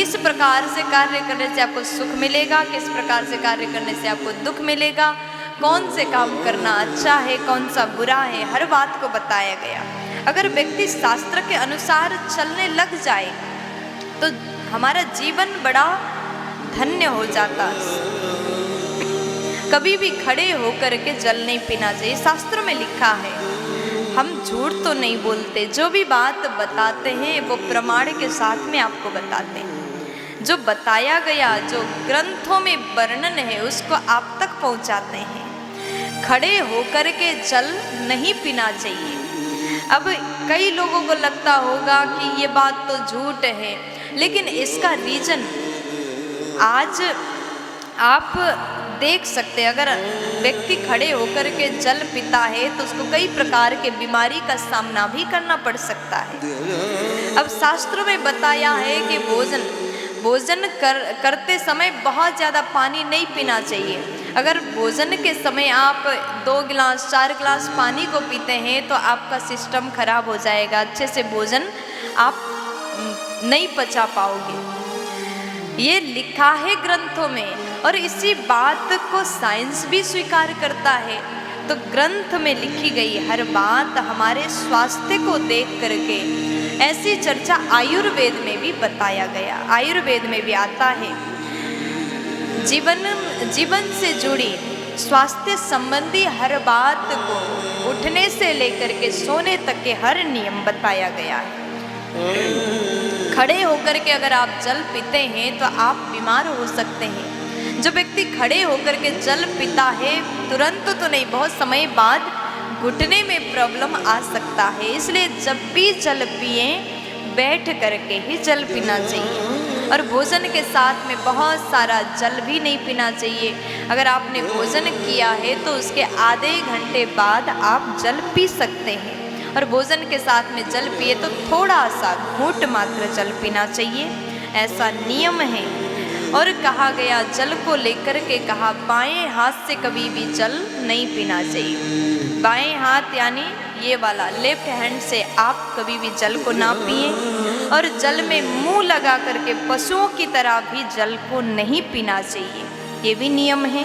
किस प्रकार से कार्य करने से आपको सुख मिलेगा, किस प्रकार से कार्य करने से आपको दुख मिलेगा, कौन से काम करना अच्छा है, कौन सा बुरा है, हर बात को बताया गया। अगर व्यक्ति शास्त्र के अनुसार चलने लग जाए तो हमारा जीवन बड़ा धन्य हो जाता। कभी भी खड़े होकर के जल नहीं पीना चाहिए, शास्त्र में लिखा है। हम झूठ तो नहीं बोलते, जो भी बात बताते हैं वो प्रमाण के साथ में आपको बताते हैं। जो बताया गया, जो ग्रंथों में वर्णन है उसको आप तक पहुंचाते हैं। खड़े होकर के जल नहीं पीना चाहिए। अब कई लोगों को लगता होगा कि ये बात तो झूठ है, लेकिन इसका रीजन आज आप देख सकते हैं। अगर व्यक्ति खड़े होकर के जल पीता है तो उसको कई प्रकार के बीमारी का सामना भी करना पड़ सकता है। अब शास्त्रों में बताया है कि भोजन करते समय बहुत ज़्यादा पानी नहीं पीना चाहिए। अगर भोजन के समय आप 2 गिलास 4 गिलास पानी को पीते हैं तो आपका सिस्टम खराब हो जाएगा, अच्छे से भोजन आप नहीं पचा पाओगे। ये लिखा है ग्रंथों में, और इसी बात को साइंस भी स्वीकार करता है। तो ग्रंथ में लिखी गई हर बात हमारे स्वास्थ्य को देख करके, ऐसी चर्चा आयुर्वेद में भी बताया गया। आयुर्वेद में भी आता है, जीवन से जुड़ी स्वास्थ्य संबंधी हर बात को उठने से लेकर के सोने तक के हर नियम बताया गया है। खड़े होकर के अगर आप जल पीते हैं तो आप बीमार हो सकते हैं। जो व्यक्ति खड़े होकर के जल पीता है तुरंत तो नहीं, बहुत समय बाद घुटने में प्रॉब्लम आ सकता है। इसलिए जब भी जल पिए बैठ करके ही जल पीना चाहिए। और भोजन के साथ में बहुत सारा जल भी नहीं पीना चाहिए। अगर आपने भोजन किया है तो उसके आधे घंटे बाद आप जल पी सकते हैं, और भोजन के साथ में जल पिए तो थोड़ा सा घूंट मात्र जल पीना चाहिए, ऐसा नियम है। और कहा गया जल को लेकर के कहा, बाएं हाथ से कभी भी जल नहीं पीना चाहिए। बाएं हाथ यानी ये वाला लेफ्ट हैंड से आप कभी भी जल को ना पिए, और जल में मुंह लगा करके पशुओं की तरह भी जल को नहीं पीना चाहिए, ये भी नियम है।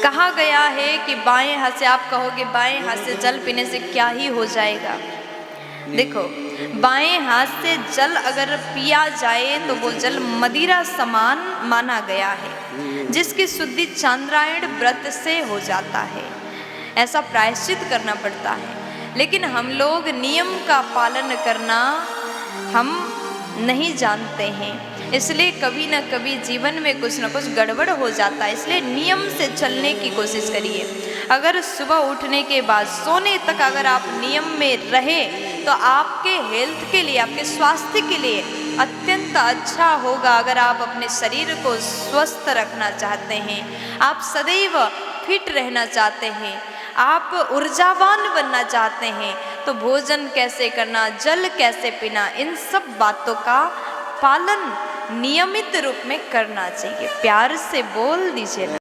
कहा गया है कि बाएं हाथ से, आप कहोगे बाएं हाथ से जल पीने से क्या ही हो जाएगा। देखो, बाएं हाथ से जल अगर पिया जाए तो वो जल मदिरा समान माना गया है, जिसकी शुद्धि चांद्रायण व्रत से हो जाता है। ऐसा प्रायश्चित करना पड़ता है, लेकिन हम लोग नियम का पालन करना हम नहीं जानते हैं, इसलिए कभी ना कभी जीवन में कुछ ना कुछ गड़बड़ हो जाता है। इसलिए नियम से चलने की कोशिश करिए। अगर सुबह उठने के बाद सोने तक अगर आप नियम में रहे तो आपके हेल्थ के लिए, आपके स्वास्थ्य के लिए अत्यंत अच्छा होगा। अगर आप अपने शरीर को स्वस्थ रखना चाहते हैं, आप सदैव फिट रहना चाहते हैं, आप ऊर्जावान बनना चाहते हैं, तो भोजन कैसे करना, जल कैसे पीना, इन सब बातों का पालन नियमित रूप में करना चाहिए। प्यार से बोल दीजिए ना।